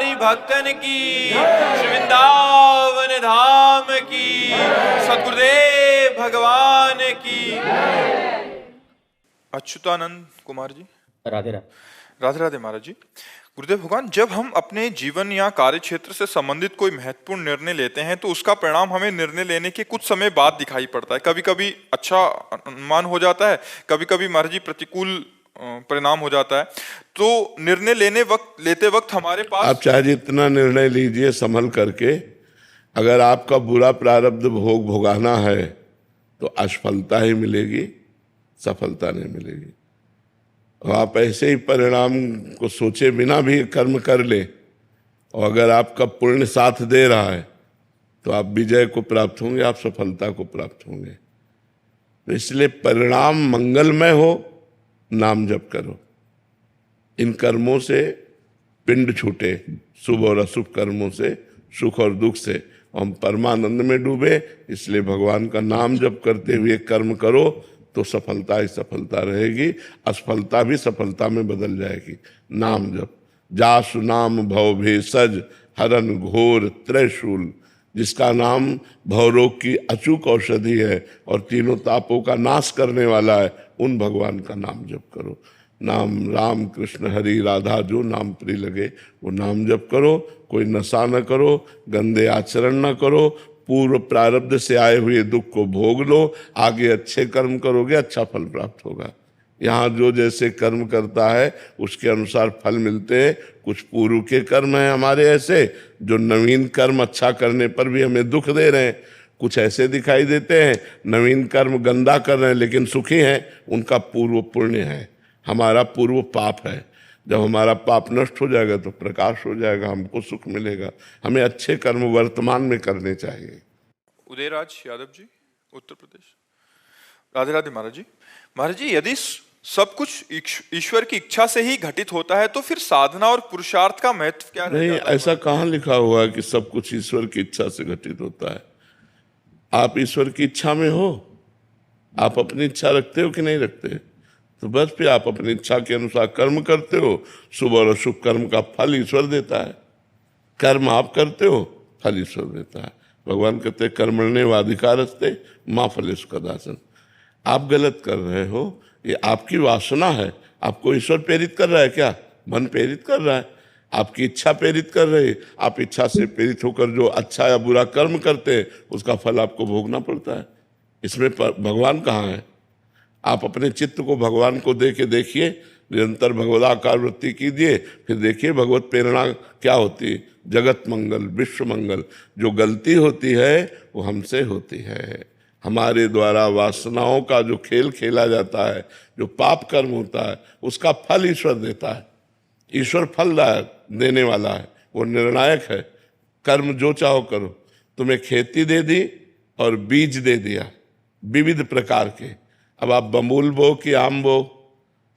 बिहारी भक्तन की, श्री वृंदावन धाम की, सद्गुरुदेव भगवान की। अच्युतानंद कुमार जी, राधे राधे। राधे राधे महाराज जी। गुरुदेव भगवान, जब हम अपने जीवन या कार्य क्षेत्र से संबंधित कोई महत्वपूर्ण निर्णय लेते हैं तो उसका परिणाम हमें निर्णय लेने के कुछ समय बाद दिखाई पड़ता है। कभी कभी अच्छा अनुमान हो जाता है, कभी कभी महाराज जी प्रतिकूल परिणाम हो जाता है। तो निर्णय लेते वक्त हमारे पास आप चाहे जितना निर्णय लीजिए संभल करके, अगर आपका बुरा प्रारब्ध भोगाना है तो असफलता ही मिलेगी, सफलता नहीं मिलेगी। और आप ऐसे ही परिणाम को सोचे बिना भी कर्म कर ले, और अगर आपका पुण्य साथ दे रहा है तो आप विजय को प्राप्त होंगे, आप सफलता को प्राप्त होंगे। तो इसलिए परिणाम मंगलमय हो, नाम जप करो। इन कर्मों से पिंड छूटे, शुभ और अशुभ कर्मों से, सुख और दुख से हम परमानंद में डूबे। इसलिए भगवान का नाम जप करते हुए कर्म करो तो सफलता ही सफलता रहेगी, असफलता भी सफलता में बदल जाएगी। नाम जप। जासु नाम भव भेषज हरन घोर त्रैशूल, जिसका नाम भवरोग की अचूक औषधि है और तीनों तापों का नाश करने वाला है, उन भगवान का नाम जप करो। नाम राम कृष्ण हरि राधा, जो नाम प्रिय लगे वो नाम जप करो। कोई नशा न करो, गंदे आचरण न करो, पूर्व प्रारब्ध से आए हुए दुख को भोग लो, आगे अच्छे कर्म करोगे, अच्छा फल प्राप्त होगा। यहाँ जो जैसे कर्म करता है उसके अनुसार फल मिलते हैं। कुछ पूर्व के कर्म हैं हमारे ऐसे जो नवीन कर्म अच्छा करने पर भी हमें दुख दे रहे हैं। कुछ ऐसे दिखाई देते हैं नवीन कर्म गंदा कर रहे हैं लेकिन सुखी हैं, उनका पूर्व पुण्य है, हमारा पूर्व पाप है। जब हमारा पाप नष्ट हो जाएगा तो प्रकाश हो जाएगा, हमको सुख मिलेगा। हमें अच्छे कर्म वर्तमान में करने चाहिए। उदयराज यादव जी, उत्तर प्रदेश। राधे राधे महाराज जी। महाराज जी, यदि सब कुछ ईश्वर की इच्छा से ही घटित होता है तो फिर साधना और पुरुषार्थ का महत्व क्या है? नहीं, ऐसा कहाँ लिखा हुआ है कि सब कुछ ईश्वर की इच्छा से घटित होता है। आप ईश्वर की इच्छा में हो, आप अपनी इच्छा रखते हो कि नहीं रखते? तो बस फिर आप अपनी इच्छा के अनुसार कर्म करते हो, शुभ और अशुभ कर्म का फल ईश्वर देता है। कर्म आप करते हो, फल ईश्वर देता है। भगवान कहते हैं कर्मण्येवाधिकारस्ते मा फलेषु कदाचन। आप गलत कर रहे हो, ये आपकी वासना है। आपको ईश्वर प्रेरित कर रहा है क्या? मन प्रेरित कर रहा है, आपकी इच्छा प्रेरित कर रही है। आप इच्छा से प्रेरित होकर जो अच्छा या बुरा कर्म करते हैं उसका फल आपको भोगना पड़ता है। इसमें भगवान कहाँ है? आप अपने चित्त को भगवान को दे के देखिए, निरंतर भगवदाकार वृत्ति कीजिए, फिर देखिए भगवत प्रेरणा क्या होती है। जगत मंगल, विश्व मंगल। जो गलती होती है वो हमसे होती है, हमारे द्वारा वासनाओं का जो खेल खेला जाता है, जो पाप कर्म होता है उसका फल ईश्वर देता है। ईश्वर फलदायक देने वाला है, वो निर्णायक है। कर्म जो चाहो करो। तुम्हें खेती दे दी और बीज दे दिया विविध प्रकार के। अब आप बबूल बो कि आम बो?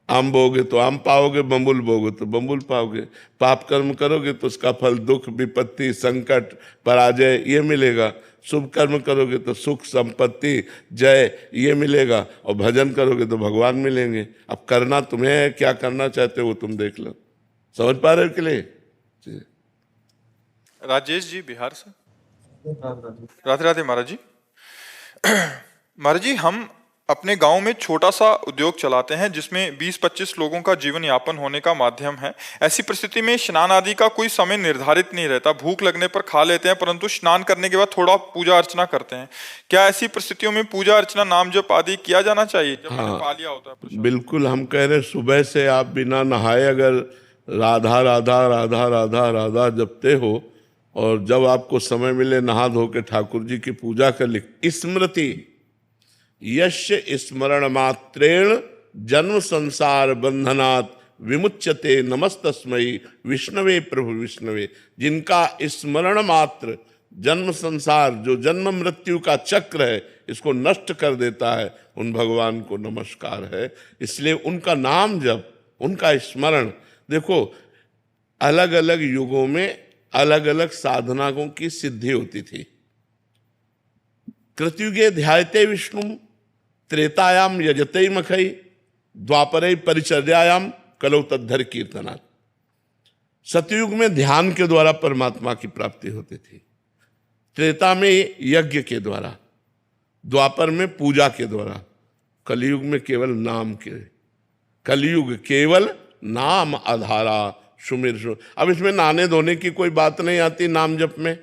आम बोगे तो आम पाओगे, बबूल बोगे तो बबूल पाओगे। पाप कर्म करोगे तो उसका फल दुख, विपत्ति, संकट, पराजय ये मिलेगा। शुभ कर्म करोगे तो सुख, संपत्ति, जय ये मिलेगा। और भजन करोगे तो भगवान मिलेंगे। अब करना तुम्हें है, क्या करना चाहते हो वो तुम देख लो। समझ पा रहे हो के लिए? राजेश जी, बिहार से। राधे राधे महाराज जी। महाराज जी, हम अपने गांव में छोटा सा उद्योग चलाते हैं जिसमें 20-25 लोगों का जीवन यापन होने का माध्यम है। ऐसी परिस्थिति में स्नान आदि का कोई समय निर्धारित नहीं रहता। भूख लगने पर खा लेते हैं, परंतु स्नान करने के बाद थोड़ा पूजा अर्चना करते हैं। क्या ऐसी परिस्थितियों में पूजा अर्चना, नाम जप आदि किया जाना चाहिए जब मैंने पा लिया होता है? बिल्कुल। हम कह रहे सुबह से आप बिना नहाए अगर राधा राधा राधा राधा राधा जपते हो और जब आपको समय मिले नहा धो के ठाकुर जी की पूजा कर ली। स्मृति यस्य स्मरण मात्रेण जन्म संसार बंधनात् विमुच्यते नमस्तस्मै विष्णवे प्रभु विष्णवे। जिनका स्मरण मात्र जन्म संसार, जो जन्म मृत्यु का चक्र है, इसको नष्ट कर देता है, उन भगवान को नमस्कार है। इसलिए उनका नाम जप, उनका स्मरण। देखो, अलग अलग युगों में अलग अलग साधनाओं की सिद्धि होती थी। कृतयुगे ध्यायते विष्णु, त्रेतायाम यजते मखई, द्वापरे परिचर्यायाम कलौ तद्धर कीर्तनात्। सतयुग में ध्यान के द्वारा परमात्मा की प्राप्ति होती थी, त्रेता में यज्ञ के द्वारा, द्वापर में पूजा के द्वारा, कलयुग में केवल नाम के, कलयुग केवल नाम आधारा सुमिर। अब इसमें नहाने धोने की कोई बात नहीं आती नाम जप में।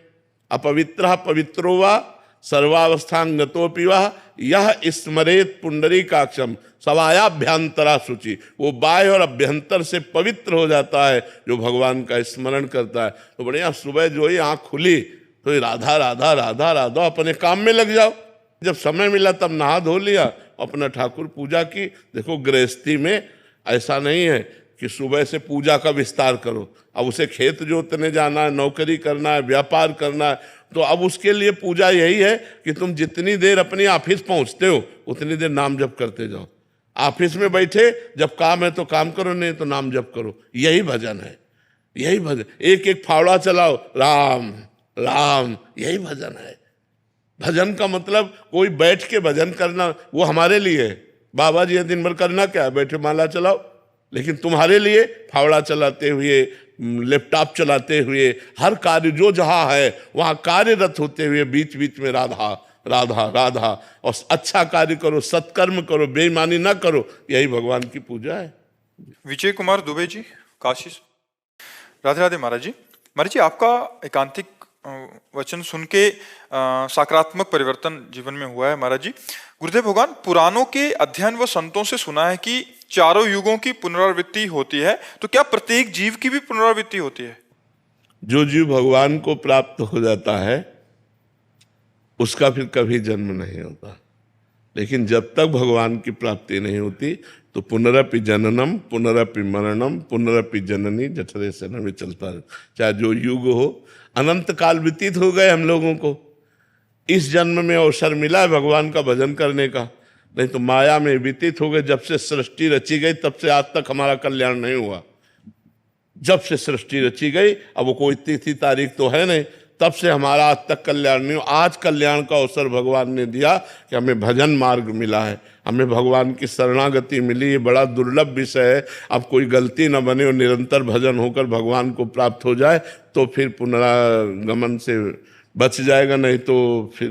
अपवित्र पवित्रो वा सर्वावस्थांगतोपि वा यह स्मरेत पुंडरीकाक्षम सवायाभ्यंतरा शुचि। वो बाह्य और अभ्यंतर से पवित्र हो जाता है जो भगवान का स्मरण करता है। तो बढ़िया, सुबह जो ही आँख खुली तो राधा राधा राधा राधा, अपने काम में लग जाओ। जब समय मिला तब नहा धो लिया, अपना ठाकुर पूजा की। देखो गृहस्थी में ऐसा नहीं है कि सुबह से पूजा का विस्तार करो। अब उसे खेत जोतने जाना है, नौकरी करना है, व्यापार करना है, तो अब उसके लिए पूजा यही है कि तुम जितनी देर अपनी ऑफिस पहुंचते हो उतनी देर नाम जप करते जाओ। ऑफिस में बैठे जब काम है तो काम करो, नहीं तो नाम जप करो। यही भजन है, यही भजन। एक एक फावड़ा चलाओ, राम राम, यही भजन है। भजन का मतलब कोई बैठ के भजन करना वो हमारे लिए है। बाबा जी दिन भर करना क्या है, बैठे माला चलाओ। लेकिन तुम्हारे लिए फावड़ा चलाते हुए, लैपटॉप चलाते हुए, हर कार्य जो जहाँ है वहाँ कार्यरत होते हुए बीच बीच में राधा राधा राधा, और अच्छा कार्य करो, सत्कर्म करो, बेईमानी ना करो, यही भगवान की पूजा है। विजय कुमार दुबे जी, काशी। राधे राधे महाराज जी। महाराज जी, आपका एकांतिक वचन सुन के सकारात्मक परिवर्तन जीवन में हुआ है। महाराज जी, गुरुदेव भगवान पुराणों के अध्ययन व संतों से सुना है कि चारों युगों की पुनरावृत्ति होती है, तो क्या प्रत्येक जीव की भी पुनरावृत्ति होती है? जो जीव भगवान को प्राप्त हो जाता है उसका फिर कभी जन्म नहीं होता। लेकिन जब तक भगवान की प्राप्ति नहीं होती तो पुनरपि जननम पुनरपि मरणम पुनरपि जननी जठरे से न चलता है। चाहे जो युग हो, अनंत काल व्यतीत हो गए हम लोगों को, इस जन्म में अवसर मिला है भगवान का भजन करने का, नहीं तो माया में व्यतीत हो गए। जब से सृष्टि रची गई तब से आज तक हमारा कल्याण नहीं हुआ। जब से सृष्टि रची गई, अब वो कोई तिथि तारीख तो है नहीं, तब से हमारा आज तक कल्याण नहीं हुआ। आज कल्याण का अवसर भगवान ने दिया कि हमें भजन मार्ग मिला है, हमें भगवान की शरणागति मिली। ये बड़ा दुर्लभ विषय है। अब कोई गलती न बने और निरंतर भजन होकर भगवान को प्राप्त हो जाए तो फिर पुनरागमन से बच जाएगा, नहीं तो फिर।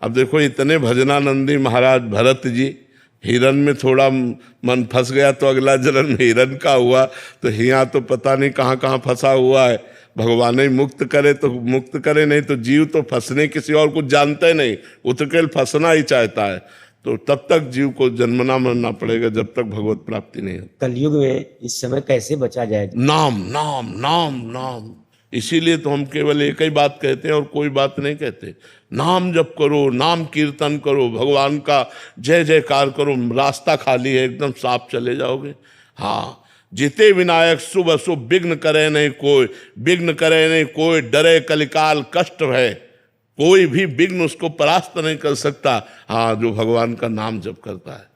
अब देखो इतने भजनानंदी महाराज भरत जी, हिरन में थोड़ा मन फंस गया तो अगला जन्म हिरन का हुआ, तो यहाँ तो पता नहीं कहाँ कहाँ फंसा हुआ है। भगवान ही मुक्त करे तो मुक्त करे, नहीं तो जीव तो फंसने किसी और कुछ जानता ही नहीं, वो तो केवल फंसना ही चाहता है। तो तब तक जीव को जन्मना मरना पड़ेगा जब तक भगवत प्राप्ति नहीं होती। कलयुग में इस समय कैसे बचा जाए? नाम नाम नाम नाम। इसीलिए तो हम केवल एक ही बात कहते हैं और कोई बात नहीं कहते। नाम जप करो, नाम कीर्तन करो, भगवान का जय जयकार करो, रास्ता खाली है, एकदम साफ चले जाओगे। हाँ, जिते विनायक शुभ अशुभ विघ्न करे नहीं कोई, विघ्न करे नहीं कोई, डरे कलिकाल कष्ट है, कोई भी विघ्न उसको परास्त नहीं कर सकता। हाँ, जो भगवान का नाम जप करता है।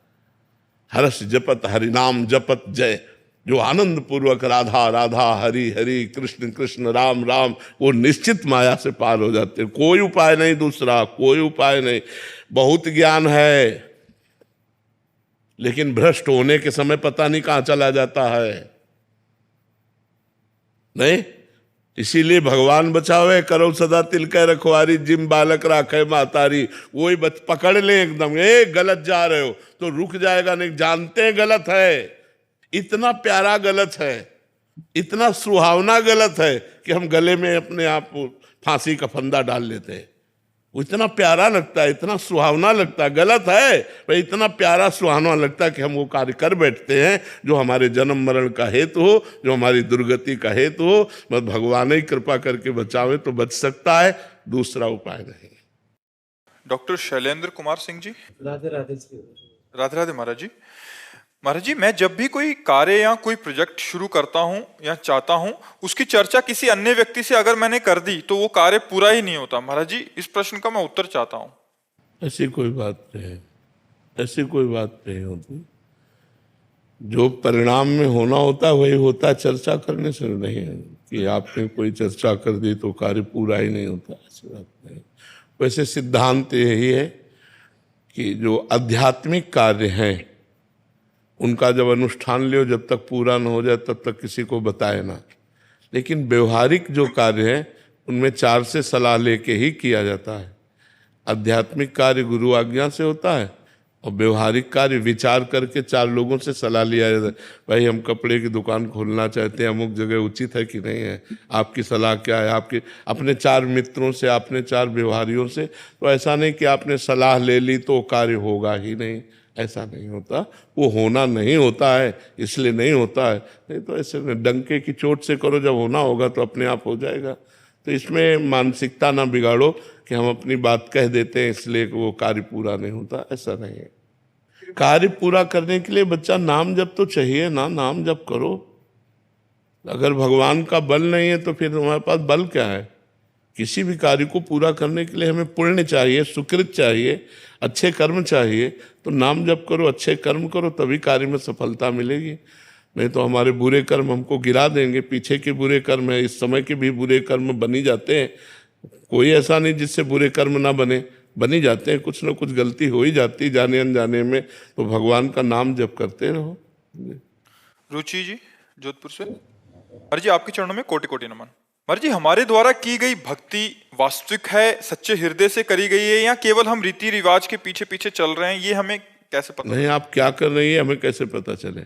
हर्ष जपत हरिनाम जपत जय, जो आनंद पूर्वक राधा राधा हरि हरि कृष्ण कृष्ण राम राम, वो निश्चित माया से पार हो जाते। कोई उपाय नहीं दूसरा, कोई उपाय नहीं। बहुत ज्ञान है लेकिन भ्रष्ट होने के समय पता नहीं कहां चला जाता है। नहीं, इसीलिए भगवान बचावे करो सदा तिलकै रखवारी, जिम बालक राखे मातारी। वही पकड़ ले एकदम, गलत जा रहे हो तो रुक जाएगा, नहीं जानते हैं गलत है। इतना प्यारा गलत है, इतना सुहावना गलत है कि हम गले में अपने आप फांसी का फंदा डाल लेते हैं। वो इतना प्यारा लगता है, इतना सुहावना लगता है। गलत है पर इतना प्यारा सुहावना लगता है कि हम वो कार्य कर बैठते हैं जो हमारे जन्म मरण का हेतु हो, जो हमारी दुर्गति का हेतु हो। बस भगवान ही कृपा करके बचावे तो बच सकता है, दूसरा उपाय नहीं। डॉक्टर शैलेंद्र कुमार सिंह जी। राधे राधे जी। राधे राधे महाराज जी। महाराज जी, मैं जब भी कोई कार्य या कोई प्रोजेक्ट शुरू करता हूं या चाहता हूं, उसकी चर्चा किसी अन्य व्यक्ति से अगर मैंने कर दी तो वो कार्य पूरा ही नहीं होता। महाराज जी, इस प्रश्न का मैं उत्तर चाहता हूं। ऐसी कोई बात नहीं, ऐसी कोई बात नहीं होती। जो परिणाम में होना होता वही होता, चर्चा करने से नहीं है कि आपने कोई चर्चा कर दी तो कार्य पूरा ही नहीं होता, ऐसी बात नहीं। वैसे सिद्धांत यही है कि जो आध्यात्मिक कार्य हैं उनका जब अनुष्ठान लियो, जब तक पूरा न हो जाए तब तक किसी को बताए ना। लेकिन व्यवहारिक जो कार्य है उनमें चार से सलाह लेके ही किया जाता है। आध्यात्मिक कार्य गुरु आज्ञा से होता है और व्यवहारिक कार्य विचार करके चार लोगों से सलाह लिया जाता है। भाई हम कपड़े की दुकान खोलना चाहते हैं, अमुक जगह उचित है कि नहीं है, आपकी सलाह क्या है, आपके अपने चार मित्रों से, अपने चार व्यवहारियों से। तो ऐसा नहीं कि आपने सलाह ले ली तो कार्य होगा ही नहीं, ऐसा नहीं होता। वो होना नहीं होता है इसलिए नहीं होता है, नहीं तो ऐसे डंके की चोट से करो, जब होना होगा तो अपने आप हो जाएगा। तो इसमें मानसिकता ना बिगाड़ो कि हम अपनी बात कह देते हैं इसलिए वो कार्य पूरा नहीं होता, ऐसा नहीं है। कार्य पूरा करने के लिए बच्चा नाम जप तो चाहिए ना, नाम जप करो। अगर भगवान का बल नहीं है तो फिर हमारे पास बल क्या है? किसी भी कार्य को पूरा करने के लिए हमें पुण्य चाहिए, सुकृत चाहिए, अच्छे कर्म चाहिए। तो नाम जप करो, अच्छे कर्म करो, तभी कार्य में सफलता मिलेगी। नहीं तो हमारे बुरे कर्म हमको गिरा देंगे। पीछे के बुरे कर्म है, इस समय के भी बुरे कर्म बनी जाते हैं। कोई ऐसा नहीं जिससे बुरे कर्म ना बने, बनी जाते हैं। कुछ ना कुछ गलती हो ही जाती जाने अनजाने में। तो भगवान का नाम जप करते रहो। रुचि जी जोधपुर से। महाराज जी आपके चरणों में कोटि कोटि नमन। महाराज जी हमारे द्वारा की गई भक्ति वास्तविक है, सच्चे हृदय से करी गई है, या केवल हम रीति रिवाज के पीछे पीछे चल रहे हैं? ये हमें कैसे पता? नहीं, आप क्या कर रही है हमें कैसे पता चले?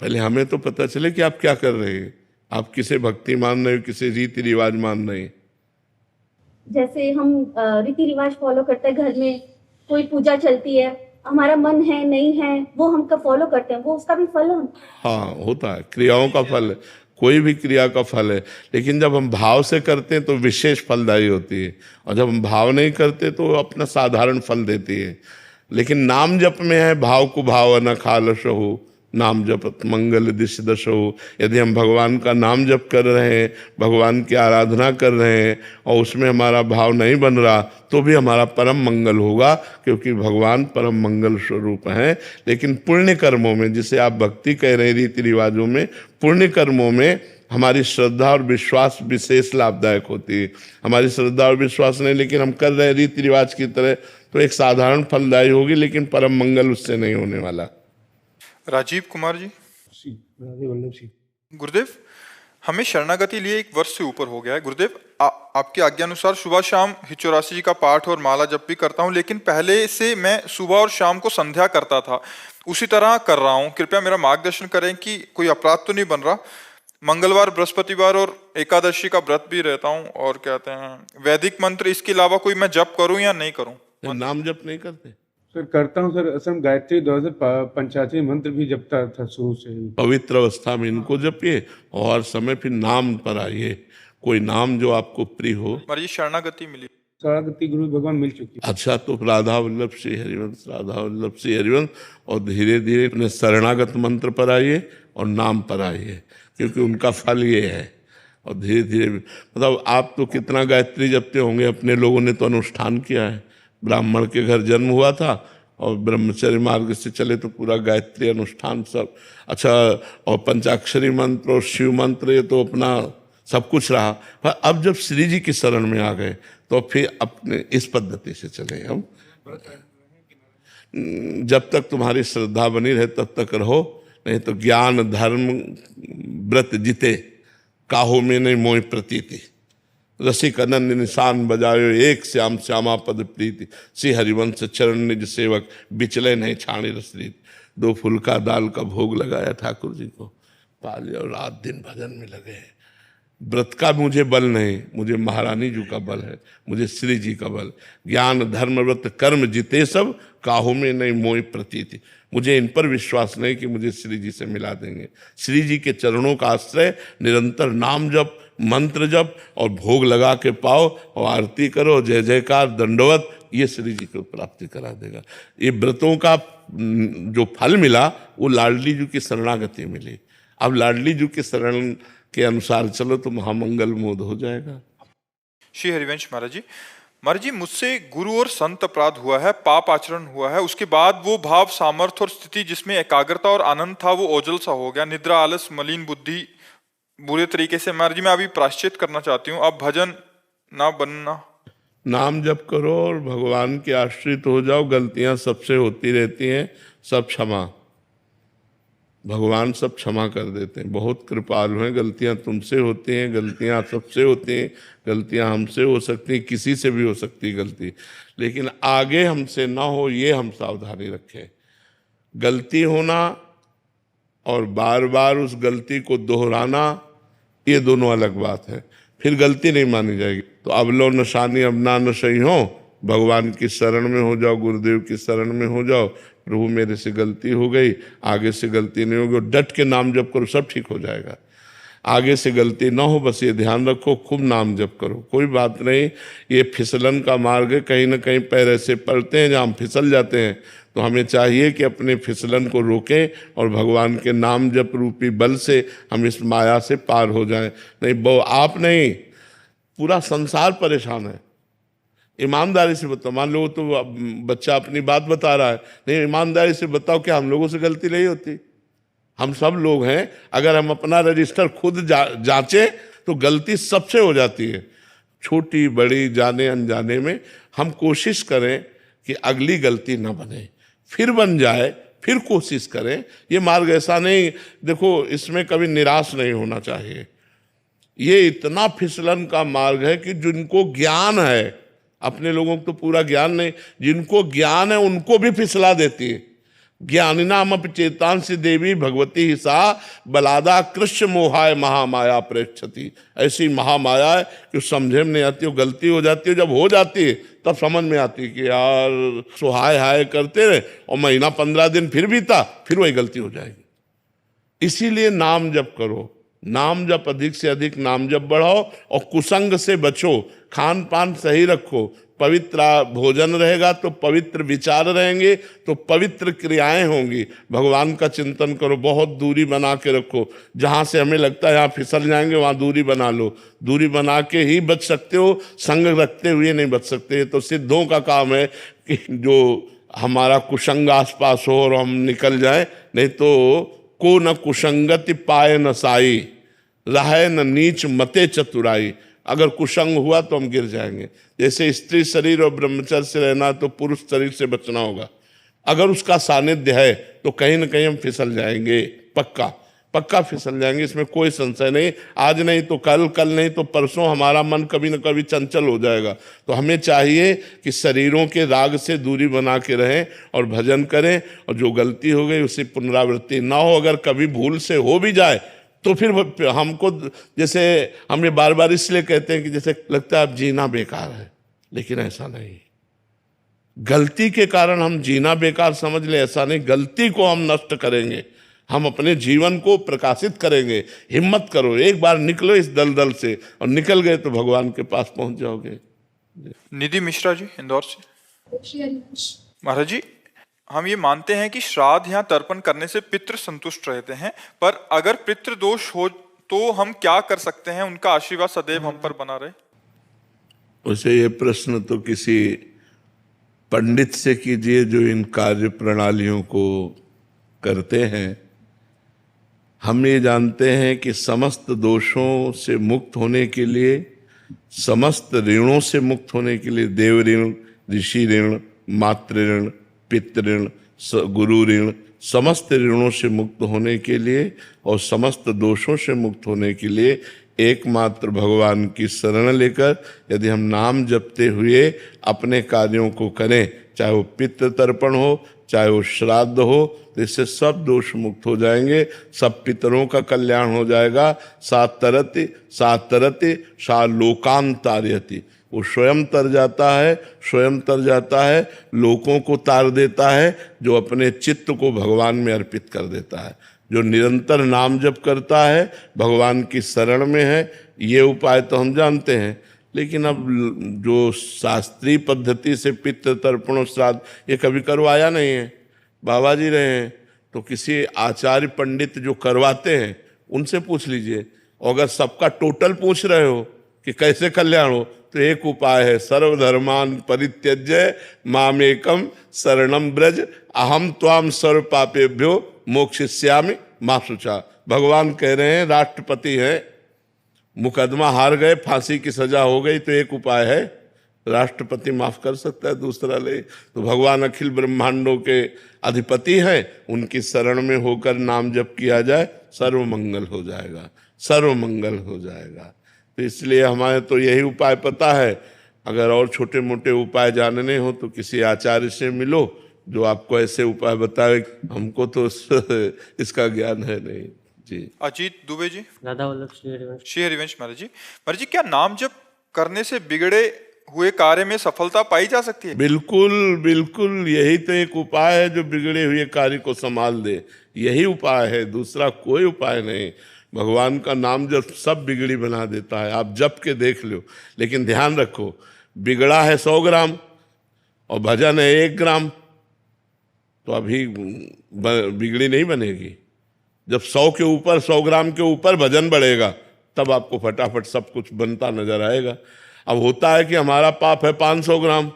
पहले हमें तो पता चले कि आप क्या कर रहे हैं। आप किसे भक्ति मान रहे हो, किसे रीति रिवाज मान रहे हैं? जैसे हम रीति रिवाज फॉलो करते हैं, घर में कोई पूजा चलती है, हमारा मन है नहीं है वो हम फॉलो करते हैं, वो उसका भी फल है। हाँ, होता है, क्रियाओं का फल है, कोई भी क्रिया का फल है। लेकिन जब हम भाव से करते हैं तो विशेष फलदायी होती है, और जब हम भाव नहीं करते तो अपना साधारण फल देती है। लेकिन नाम जप में है भाव को भाव न खालस हो, नाम जपत मंगल दिश दश हो। यदि हम भगवान का नाम जप कर रहे हैं, भगवान की आराधना कर रहे हैं, और उसमें हमारा भाव नहीं बन रहा, तो भी हमारा परम मंगल होगा, क्योंकि भगवान परम मंगल स्वरूप हैं। लेकिन पुण्य कर्मों में, जिसे आप भक्ति कह रहे हैं, रीति रिवाजों में, पुण्य कर्मों में हमारी श्रद्धा और विश्वास विशेष लाभदायक होती है। हमारी श्रद्धा और विश्वास नहीं, लेकिन हम कर रहे हैं रीति रिवाज की तरह, तो एक साधारण फलदायी होगी, लेकिन परम मंगल उससे नहीं होने वाला। राजीव कुमार जी। गुरुदेव हमें शरणागति लिए 1 वर्ष से ऊपर हो गया है। गुरुदेव आपकी आज्ञा अनुसार सुबह शाम हिचौरासी जी का पाठ और माला जप भी करता हूँ, लेकिन पहले से मैं सुबह और शाम को संध्या करता था, उसी तरह कर रहा हूँ। कृपया मेरा मार्गदर्शन करें कि कोई अपराध तो नहीं बन रहा। मंगलवार, बृहस्पतिवार और एकादशी का व्रत भी रहता हूँ। और कहते हैं वैदिक मंत्र, इसके अलावा कोई मैं जप करूँ या नहीं करूँ? नाम जप नहीं करते? सर करता हूँ सर, असम गायत्री 2085 मंत्र भी जपता था शुरू से ही। पवित्र अवस्था में इनको जपिए और समय फिर नाम पर आइए, कोई नाम जो आपको प्रिय हो। हमारी शरणागति मिली, शरणागति गुरु भगवान मिल चुकी। अच्छा, तो राधा वल्लभ श्री हरिवंश, राधा वल्लभ श्री हरिवंश, और धीरे धीरे अपने शरणागत मंत्र पर आइए और नाम पर आइए, क्योंकि उनका फल ये है। और धीरे धीरे, मतलब आप तो कितना गायत्री जपते होंगे, अपने लोगों ने तो अनुष्ठान किया है। ब्राह्मण के घर जन्म हुआ था और ब्रह्मचर्य मार्ग से चले तो पूरा गायत्री अनुष्ठान सब। अच्छा, और पंचाक्षरी मंत्र और शिव मंत्र, ये तो अपना सब कुछ रहा। पर अब जब श्री जी की शरण में आ गए तो फिर अपने इस पद्धति से चले हम। जब तक तुम्हारी श्रद्धा बनी रहे तब तक रहो, नहीं तो ज्ञान धर्म व्रत जिते, काहो में नहीं मोह प्रतीति। रसिक अनन्य निशान बजायो, एक श्याम श्यामा पद प्रीति। श्री हरिवंश चरण निज सेवक, बिचले नहीं छाणी रसरीत। 2 फूल का दाल का भोग लगाया ठाकुर जी को, पा लिया और रात दिन भजन में लगे। व्रत का मुझे बल नहीं, मुझे महारानी जी का बल है, मुझे श्री जी का बल। ज्ञान धर्म व्रत कर्म जिते सब, काहू में नहीं मोह प्रतीति। मुझे इन पर विश्वास नहीं कि मुझे श्री जी से मिला देंगे। श्री जी के चरणों का आश्रय, निरंतर नाम जप, मंत्र जप और भोग लगा के पाओ और आरती करो, जय जयकार दंडवत, ये श्री जी को प्राप्ति करा देगा। ये व्रतों का जो फल मिला वो लाडली जी की शरणागति मिली। अब लाडली जी की शरण के अनुसार चलो तो महामंगल मोद हो जाएगा। श्री हरिवंश महाराज जी मुझसे गुरु और संत अपराध हुआ है, पाप आचरण हुआ है, उसके बाद वो भाव, सामर्थ्य और स्थिति जिसमें एकाग्रता और आनंद था वो ओझल सा हो गया। निद्रा, आलस, मलिन बुद्धि बुरे तरीके से। महाराज जी मैं अभी प्रायश्चित करना चाहती हूँ, अब भजन ना बनना। नाम जप करो और भगवान के आश्रित हो जाओ। गलतियां सबसे होती रहती हैं, सब क्षमा। भगवान सब क्षमा कर देते हैं, बहुत कृपालु हैं। गलतियां तुमसे होती हैं, गलतियां सबसे होती हैं, गलतियां हमसे हो सकती हैं, किसी से भी हो सकती है गलती, लेकिन आगे हमसे ना हो ये हम सावधानी रखें। गलती होना और बार बार उस गलती को दोहराना ये दोनों अलग बात है, फिर गलती नहीं मानी जाएगी। तो अब लो नशानी अब ना नशई हो, भगवान की शरण में हो जाओ, गुरुदेव की शरण में हो जाओ, प्रभु मेरे से गलती हो गई, आगे से गलती नहीं होगी, डट के नाम जप करो, सब ठीक हो जाएगा। आगे से गलती ना हो, बस ये ध्यान रखो, खूब नाम जप करो, कोई बात नहीं। ये फिसलन का मार्ग है, कहीं ना कहीं पैर ऐसे पड़ते हैं जहाँ हम फिसल जाते हैं, तो हमें चाहिए कि अपने फिसलन को रोकें और भगवान के नाम जप रूपी बल से हम इस माया से पार हो जाएं। नहीं वो आप नहीं, पूरा संसार परेशान है। ईमानदारी से बताओ, मान लो तो बच्चा अपनी बात बता रहा है, नहीं ईमानदारी से बताओ कि हम लोगों से गलती नहीं होती? हम सब लोग हैं, अगर हम अपना रजिस्टर खुद जांचें तो गलती सबसे हो जाती है, छोटी बड़ी जाने अनजाने में। हम कोशिश करें कि अगली गलती ना बने, फिर बन जाए फिर कोशिश करें। ये मार्ग ऐसा नहीं, देखो इसमें कभी निराश नहीं होना चाहिए। ये इतना फिसलन का मार्ग है कि जिनको ज्ञान है, अपने लोगों को तो पूरा ज्ञान नहीं, जिनको ज्ञान है उनको भी फिसला देती है। ज्ञानिनाम चेतांसी देवी भगवती ही सा बलादा कृष्ण मोहाय महामाया प्रेक्षति। ऐसी महामाया है कि समझे में नहीं आती, वो गलती हो जाती है, जब हो जाती है तब समझ में आती है कि यार सुहाय हाय करते रहे और महीना 15 दिन फिर बीता, फिर वही गलती हो जाएगी। इसीलिए नाम जप करो, नाम जप अधिक से अधिक नाम जप बढ़ाओ और कुसंग से बचो, खान पान सही रखो, पवित्र भोजन रहेगा तो पवित्र विचार रहेंगे, तो पवित्र क्रियाएं होंगी। भगवान का चिंतन करो, बहुत दूरी बना के रखो, जहाँ से हमें लगता है यहाँ फिसल जाएंगे वहाँ दूरी बना लो। दूरी बना के ही बच सकते हो, संग रखते हुए नहीं बच सकते। तो सिद्धों का काम है कि जो हमारा कुसंग आसपास हो और हम निकल जाए, नहीं तो को न कुसंगति पाए न साई, रहे न नीच मते चतुराई। अगर कुसंग हुआ तो हम गिर जाएंगे। जैसे स्त्री शरीर और ब्रह्मचर्य से रहना तो पुरुष शरीर से बचना होगा। अगर उसका सानिध्य है तो कहीं ना कहीं हम फिसल जाएंगे, पक्का पक्का फिसल जाएंगे, इसमें कोई संशय नहीं। आज नहीं तो कल, कल नहीं तो परसों हमारा मन कभी न कभी चंचल हो जाएगा। तो हमें चाहिए कि शरीरों के राग से दूरी बना के रहें और भजन करें, और जो गलती हो गई उसी पुनरावृत्ति ना हो। अगर कभी भूल से हो भी जाए तो फिर हमको, जैसे हम ये बार बार इसलिए कहते हैं कि जैसे लगता है अब जीना बेकार है, लेकिन ऐसा नहीं। गलती के कारण हम जीना बेकार समझ ले, ऐसा नहीं। गलती को हम नष्ट करेंगे, हम अपने जीवन को प्रकाशित करेंगे। हिम्मत करो, एक बार निकलो इस दलदल से, और निकल गए तो भगवान के पास पहुंच जाओगे। निधि मिश्रा जी इंदौर से। महाराज जी, हम ये मानते हैं कि श्राद्ध या तर्पण करने से पितृ संतुष्ट रहते हैं, पर अगर पितृ दोष हो तो हम क्या कर सकते हैं, उनका आशीर्वाद सदैव हम पर बना रहे? उसे ये प्रश्न तो किसी पंडित से कीजिए जो इन कार्य प्रणालियों को करते हैं। हम ये जानते हैं कि समस्त दोषों से मुक्त होने के लिए, समस्त ऋणों से मुक्त होने के लिए, देव ऋण, ऋषि ऋण, मातृ ऋण, पितृ ऋण, गुरु ऋण, समस्त ऋणों से मुक्त होने के लिए और समस्त दोषों से मुक्त होने के लिए एकमात्र भगवान की शरण लेकर यदि हम नाम जपते हुए अपने कार्यों को करें, चाहे वो पितृ तर्पण हो, चाहे वो श्राद्ध हो, तो इससे सब दोष मुक्त हो जाएंगे, सब पितरों का कल्याण हो जाएगा। सात तरति सा लोकांतार्यति, वो स्वयं तर जाता है, स्वयं तर जाता है, लोगों को तार देता है, जो अपने चित्त को भगवान में अर्पित कर देता है, जो निरंतर नाम जप करता है, भगवान की शरण में है। ये उपाय तो हम जानते हैं, लेकिन अब जो शास्त्रीय पद्धति से पितृ तर्पण श्राद्ध ये कभी करवाया नहीं है, बाबा जी रहे हैं, तो किसी आचार्य पंडित जो करवाते हैं उनसे पूछ लीजिए। और अगर सबका टोटल पूछ रहे हो कि कैसे कल्याण हो, तो एक उपाय है, सर्वधर्मान परित्यज्य मामेकम शरणम ब्रज अहम त्वाम सर्व पापेभ्यो मोक्षयिष्यामि मा शुचा। भगवान कह रहे हैं, राष्ट्रपति हैं, मुकदमा हार गए, फांसी की सजा हो गई, तो एक उपाय है, राष्ट्रपति माफ कर सकता है, दूसरा ले। तो भगवान अखिल ब्रह्मांडों के अधिपति हैं, उनकी शरण में होकर नाम जप किया जाए, सर्व मंगल हो जाएगा, सर्व मंगल हो जाएगा। तो इसलिए हमारे तो यही उपाय पता है। अगर और छोटे मोटे उपाय जानने हो तो किसी आचार्य से मिलो जो आपको ऐसे उपाय बताए, हमको तो इसका ज्ञान है नहीं जी। अजीत दुबे जी। राधा वल्लभ श्री हरिवंश। श्री हरिवंश महाराज जी। महाराज जी, क्या नाम जप करने से बिगड़े हुए कार्य में सफलता पाई जा सकती है? बिल्कुल बिल्कुल, यही तो एक उपाय है जो बिगड़े हुए कार्य को संभाल दे। यही उपाय है, दूसरा कोई उपाय नहीं। भगवान का नाम जब सब बिगड़ी बना देता है, आप जप के देख लो। लेकिन ध्यान रखो, बिगड़ा है 100 ग्राम और भजन है 1 ग्राम, तो अभी बिगड़ी नहीं बनेगी। जब 100 के ऊपर, 100 ग्राम के ऊपर भजन बढ़ेगा, तब आपको फटाफट सब कुछ बनता नजर आएगा। अब होता है कि हमारा पाप है 500 ग्राम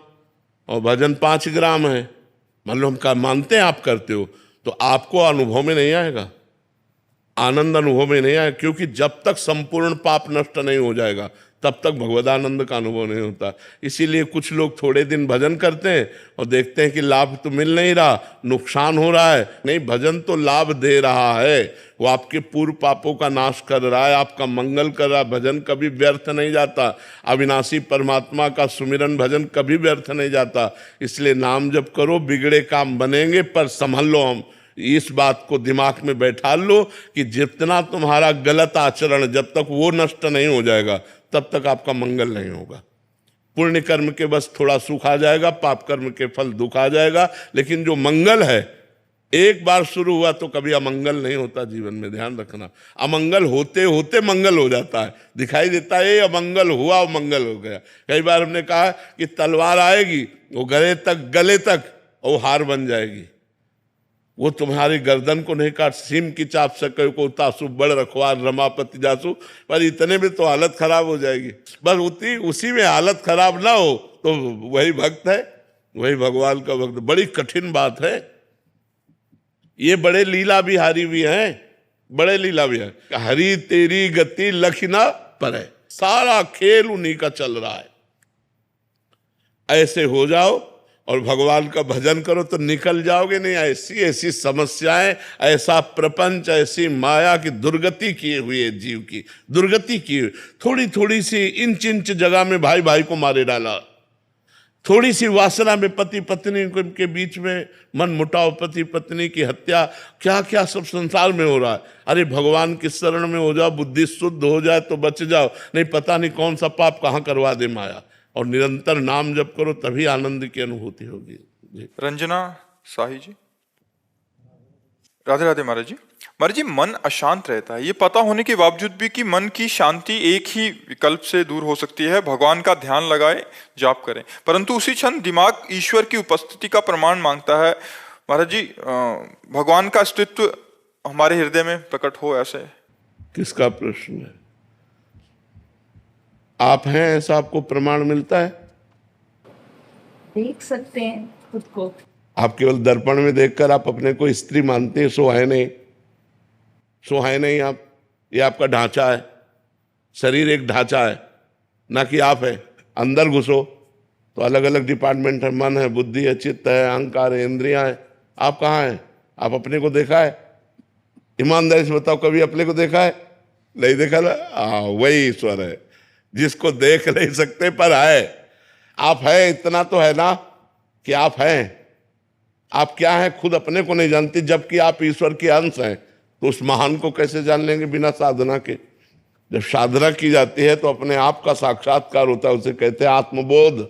और भजन 5 ग्राम है, मान लो हम मानते हैं आप करते हो, तो आपको अनुभव में नहीं आएगा, आनंद अनुभव में नहीं आएगा। क्योंकि जब तक संपूर्ण पाप नष्ट नहीं हो जाएगा तब तक भगवदानंद का अनुभव नहीं होता। इसीलिए कुछ लोग थोड़े दिन भजन करते हैं और देखते हैं कि लाभ तो मिल नहीं रहा, नुकसान हो रहा है। नहीं, भजन तो लाभ दे रहा है, वो आपके पूर्व पापों का नाश कर रहा है, आपका मंगल कर रहा है। भजन कभी व्यर्थ नहीं जाता, अविनाशी परमात्मा का सुमिरन भजन कभी व्यर्थ नहीं जाता। इसलिए नाम जप करो, बिगड़े काम बनेंगे पर संभल लो। हम इस बात को दिमाग में बैठा लो कि जितना तुम्हारा गलत आचरण, जब तक वो नष्ट नहीं हो जाएगा तब तक आपका मंगल नहीं होगा। पुण्य कर्म के बस थोड़ा सुख आ जाएगा, पाप कर्म के फल दुख आ जाएगा, लेकिन जो मंगल है एक बार शुरू हुआ तो कभी अमंगल नहीं होता जीवन में। ध्यान रखना, अमंगल होते होते मंगल हो जाता है। दिखाई देता है ये अमंगल हुआ और मंगल हो गया। कई बार हमने कहा कि तलवार आएगी, वो गले तक और हार बन जाएगी। वो तुम्हारी गर्दन को नहीं काट, सीम की चाप सके को तासु बड़ रखवार रमापति जासु, पर इतने में तो हालत खराब हो जाएगी। बस उसी में हालत खराब ना हो तो वही भक्त है, वही भगवान का भक्त। बड़ी कठिन बात है ये। बड़े लीला बिहारी भी हैं, बड़े लीला बिहारी। हरी तेरी गति लखना पर है, सारा खेल उन्हीं का चल रहा है। ऐसे हो जाओ और भगवान का भजन करो तो निकल जाओगे। नहीं, ऐसी ऐसी समस्याएं, ऐसा प्रपंच, ऐसी माया की दुर्गति किए हुए जीव की दुर्गति की। थोड़ी थोड़ी सी इंच इंच जगह में भाई भाई को मारे डाला, थोड़ी सी वासना में पति पत्नी के बीच में मन मुटाव, पति पत्नी की हत्या, क्या क्या सब संसार में हो रहा है। अरे भगवान की शरण में हो जाओ, बुद्धि शुद्ध हो जाए तो बच जाओ। नहीं, पता नहीं कौन सा पाप कहाँ करवा दे माया। और निरंतर नाम जप करो तभी आनंद की अनुभूति होगी जी। रंजना साही जी। राधे राधे महाराज जी। महाराज जी, मन अशांत रहता है, ये पता होने के बावजूद भी कि मन की शांति एक ही विकल्प से दूर हो सकती है, भगवान का ध्यान लगाए, जाप करें, परंतु उसी क्षण दिमाग ईश्वर की उपस्थिति का प्रमाण मांगता है। महाराज जी, भगवान का अस्तित्व हमारे हृदय में प्रकट हो, ऐसे किसका प्रश्न है? आप हैं ऐसा आपको प्रमाण मिलता है? देख सकते हैं खुद को। आप केवल दर्पण में देखकर आप अपने को स्त्री मानते हैं, सो है नहीं, सो है नहीं आप। ये आपका ढांचा है, शरीर एक ढांचा है, ना कि आप है। अंदर घुसो तो अलग अलग डिपार्टमेंट है, मन है, बुद्धि है, चित्त है, अहंकार है, इंद्रियां है। आप कहाँ हैं? आप अपने को देखा है? ईमानदारी से बताओ, कभी अपने को देखा है? नहीं देखा ना? वही ईश्वर है जिसको देख नहीं सकते पर है। आप है, इतना तो है ना कि आप हैं। आप क्या हैं खुद अपने को नहीं जानते, जबकि आप ईश्वर के अंश हैं। तो उस महान को कैसे जान लेंगे बिना साधना के? जब साधना की जाती है तो अपने आप का साक्षात्कार होता है, उसे कहते हैं आत्मबोध।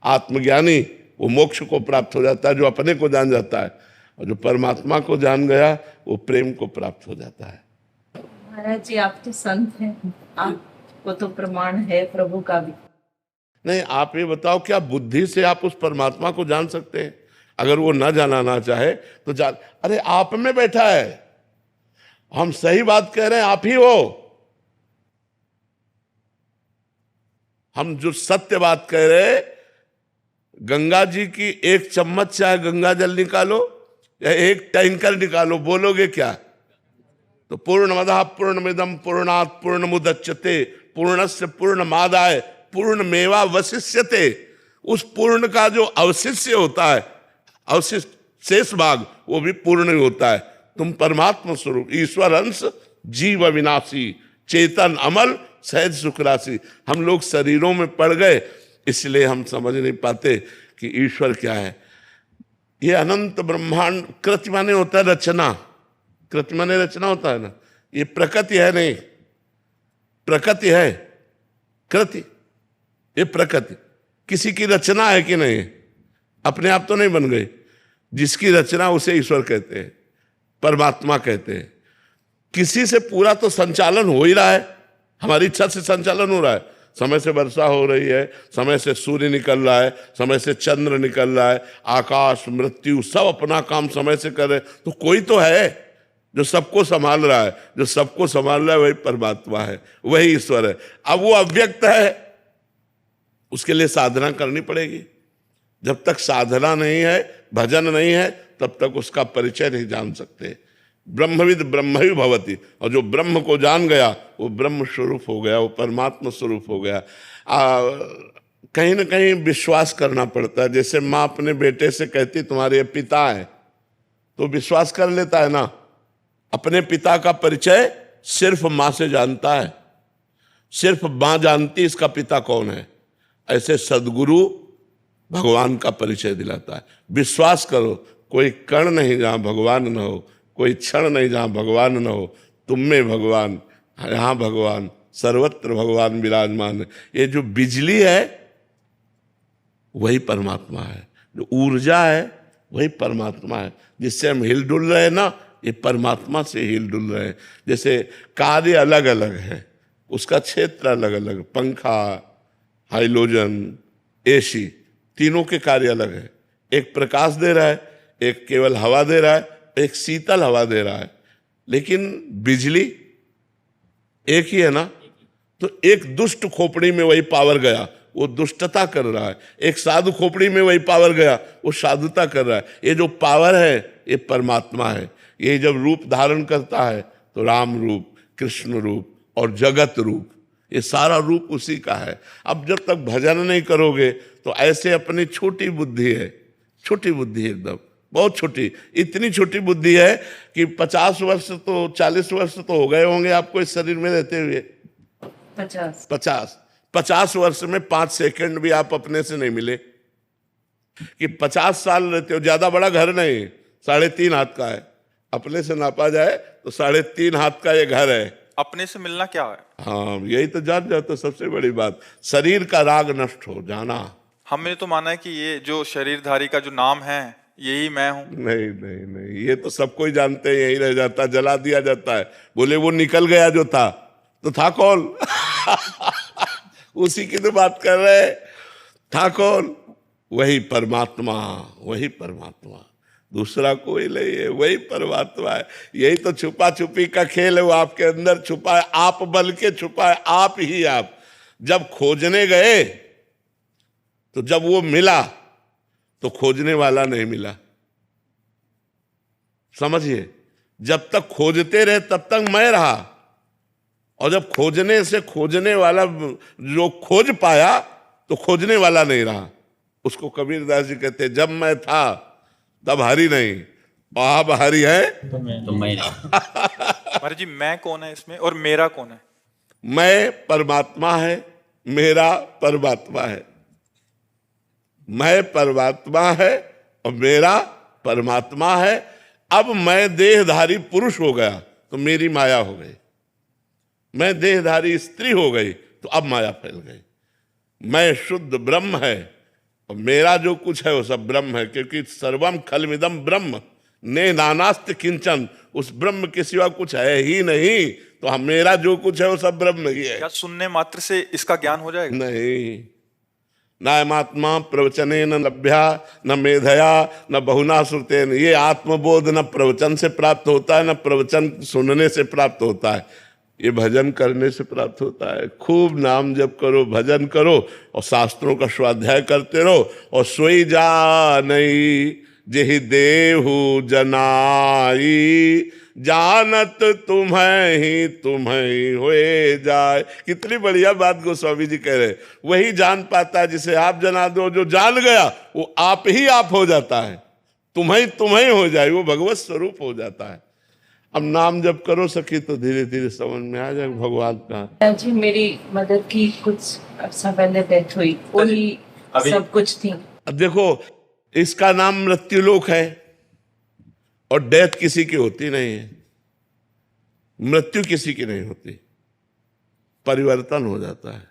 आत्मज्ञानी वो मोक्ष को प्राप्त हो जाता है जो अपने को जान जाता है, और जो परमात्मा को जान गया वो प्रेम को प्राप्त हो जाता है। महाराज जी, आप तो संत हैं, आपको तो प्रमाण है प्रभु का भी। नहीं, आप ये बताओ, क्या बुद्धि से आप उस परमात्मा को जान सकते हैं? अगर वो ना जाना चाहे तो जान। अरे आप में बैठा है, हम सही बात कह रहे हैं, आप ही हो। हम जो सत्य बात कह रहे, गंगा जी की एक चम्मच चाहे गंगा जल निकालो या एक टैंकर निकालो, बोलोगे क्या? तो पूर्णमदः पूर्णमिदं पूर्णात् पूर्णमुदच्यते पूर्णस्य पूर्णमादाय पूर्णमेवावशिष्यते। उस पूर्ण का जो अवशिष्य होता है, अवशिष्ट शेष भाग, वो भी पूर्ण ही होता है। तुम परमात्मा स्वरूप, ईश्वर अंश, जीव अविनाशी, चेतन अमल, सहज सुख राशि। हम लोग शरीरों में पड़ गए, इसलिए हम समझ नहीं पाते कि ईश्वर क्या है। ये अनंत ब्रह्मांड, कृति माने होता है रचना, कृति माने रचना होता है ना, ये प्रकृति है नहीं, प्रकृति है, कृति, ये प्रकृति किसी की रचना है कि नहीं? अपने आप तो नहीं बन गई। जिसकी रचना उसे ईश्वर कहते हैं, परमात्मा कहते हैं। किसी से पूरा तो संचालन हो ही रहा है, हमारी इच्छा से संचालन हो रहा है। समय से वर्षा हो रही है, समय से सूर्य निकल रहा है, समय से चंद्र निकल रहा है, आकाश, मृत्यु सब अपना काम समय से कर रहे। तो कोई तो है जो सबको संभाल रहा है, जो सबको संभाल रहा है वही परमात्मा है, वही ईश्वर है। अब वो अव्यक्त है, उसके लिए साधना करनी पड़ेगी। जब तक साधना नहीं है, भजन नहीं है, तब तक उसका परिचय नहीं जान सकते। ब्रह्मविद ब्रह्म ही भवति, और जो ब्रह्म को जान गया वो ब्रह्म स्वरूप हो गया, वो परमात्मा स्वरूप हो गया। कहीं ना कहीं विश्वास करना पड़ता है। जैसे माँ अपने बेटे से कहती तुम्हारे ये पिता है, तो विश्वास कर लेता है ना। अपने पिता का परिचय सिर्फ माँ से जानता है, सिर्फ माँ जानती इसका पिता कौन है। ऐसे सदगुरु भगवान का परिचय दिलाता है। विश्वास करो, कोई कण नहीं जहाँ भगवान न हो, कोई क्षण नहीं जहाँ भगवान न हो। तुम में भगवान, यहाँ भगवान, सर्वत्र भगवान विराजमान है। ये जो बिजली है वही परमात्मा है, जो ऊर्जा है वही परमात्मा है। जिससे हम हिल डुल रहे हैं ना, ये परमात्मा से हिल डुल रहे हैं। जैसे कार्य अलग अलग है, उसका क्षेत्र अलग अलग, पंखा, हाइड्रोजन, एसी, तीनों के कार्य अलग है। एक प्रकाश दे रहा है, एक केवल हवा दे रहा है, एक शीतल हवा दे रहा है। लेकिन बिजली एक ही है ना। तो एक दुष्ट खोपड़ी में वही पावर गया, वो दुष्टता कर रहा है। एक साधु खोपड़ी में वही पावर गया, वो साधुता कर रहा है। ये जो पावर है ये परमात्मा है। ये जब रूप धारण करता है तो राम रूप, कृष्ण रूप और जगत रूप, ये सारा रूप उसी का है। अब जब तक भजन नहीं करोगे तो ऐसे अपनी छोटी बुद्धि है, छोटी बुद्धि एकदम बहुत छोटी, इतनी छोटी बुद्धि है कि 50 वर्ष तो 40 वर्ष तो हो गए होंगे आपको इस शरीर में रहते हुए। 50 वर्ष में 5 सेकंड भी आप अपने से नहीं मिले। कि 50 साल रहते हो, ज्यादा बड़ा घर नहीं, 3.5 हाथ का है। अपने से नापा जाए तो 3.5 हाथ का ये घर है। अपने से मिलना क्या है? हाँ, यही तो जान जाओ तो सबसे बड़ी बात, शरीर का राग नष्ट हो जाना। हमने तो माना है कि ये जो शरीरधारी का जो नाम है यही मैं हूं। नहीं नहीं नहीं, ये तो सबको ही जानते हैं, यही रह जाता, जला दिया जाता है। बोले वो निकल गया जो था, तो था कौन? उसी की तो बात कर रहे, था कौन? वही परमात्मा, वही परमात्मा, दूसरा कोई नहीं है, वही परमात्मा है। यही तो छुपा छुपी का खेल है, वो आपके अंदर छुपा है, आप बल के छुपा है, आप ही आप। जब खोजने गए तो जब वो मिला तो खोजने वाला नहीं मिला। समझिए, जब तक खोजते रहे तब तक मैं रहा, और जब खोजने से खोजने वाला जो खोज पाया तो खोजने वाला नहीं रहा। उसको कबीरदास जी कहते, जब मैं था तब हरि नहीं, अब हरि है तो मैं महाराज जी, मैं कौन है इसमें और मेरा कौन है? मैं परमात्मा है, मेरा परमात्मा है। मैं परमात्मा है और मेरा परमात्मा है। अब मैं देहधारी पुरुष हो गया तो मेरी माया हो गई, मैं देहधारी स्त्री हो गई तो अब माया फैल गई। मैं शुद्ध ब्रह्म है और मेरा जो कुछ है वो सब ब्रह्म है, क्योंकि सर्वम खलमिदम ब्रह्म ने नानास्त किंचन, उस ब्रह्म के सिवा कुछ है ही नहीं। तो हम, मेरा जो कुछ है वो सब ब्रह्म ही है। क्या सुनने मात्र से इसका ज्ञान हो जाएगा? नहीं, नायमात्मा प्रवचने न लभ्या न मेधया न बहुना श्रुतेन। ये आत्मबोध न प्रवचन से प्राप्त होता है, न प्रवचन सुनने से प्राप्त होता है, ये भजन करने से प्राप्त होता है। खूब नाम जप करो, भजन करो और शास्त्रों का स्वाध्याय करते रहो। और सोई जा नहीं जेहि देहु जनाई, जानत तुम्हें होए जाए। कितनी बढ़िया बात गोस्वामी जी कह रहे। वही जान पाता है जिसे आप जना दो, जो जान गया वो आप ही आप हो जाता है, तुम्हें हो जाए, वो भगवत स्वरूप हो जाता है। अब नाम जब करो सखी तो धीरे धीरे समझ में आ जाए भगवान का। जी मेरी मदर की कुछ अर्सा पहले डेथ हुई, वही सब कुछ थी। अब देखो, इसका नाम मृत्युलोक है और डेथ किसी की होती नहीं है, मृत्यु किसी की नहीं होती, परिवर्तन हो जाता है।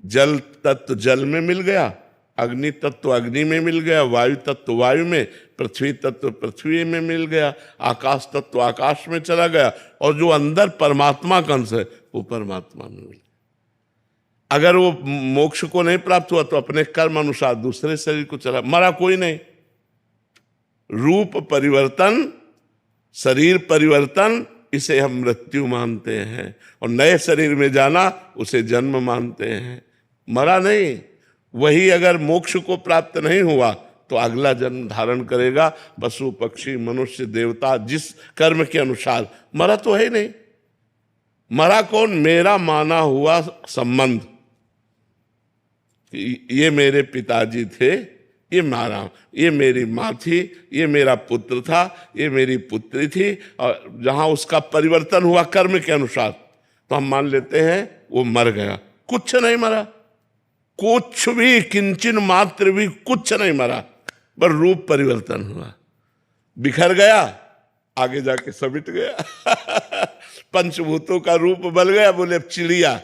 जल तत्व जल में मिल गया, अग्नि तत्व अग्नि में मिल गया, वायु तत्व वायु में, पृथ्वी तत्व पृथ्वी में मिल गया, आकाश तत्व आकाश में चला गया, और जो अंदर परमात्मा का अंश है वो परमात्मा में मिल गया। अगर वो मोक्ष को नहीं प्राप्त हुआ तो अपने कर्म अनुसार दूसरे शरीर को चला, मरा कोई नहीं। रूप परिवर्तन, शरीर परिवर्तन, इसे हम मृत्यु मानते हैं, और नए शरीर में जाना उसे जन्म मानते हैं, मरा नहीं। वही अगर मोक्ष को प्राप्त नहीं हुआ तो अगला जन्म धारण करेगा, पशु पक्षी मनुष्य देवता, जिस कर्म के अनुसार। मरा तो है नहीं। मरा कौन? मेरा माना हुआ संबंध, ये मेरे पिताजी थे, ये मारा, ये मेरी माँ थी, ये मेरा पुत्र था, ये मेरी पुत्री थी, और जहां उसका परिवर्तन हुआ कर्म के अनुसार तो हम मान लेते हैं वो मर गया। कुछ नहीं मरा, कुछ भी, किंचन मात्र भी कुछ नहीं मरा, पर रूप परिवर्तन हुआ, बिखर गया, आगे जाके समिट गया। पंचभूतों का रूप बदल गया। बोले अब चिड़िया,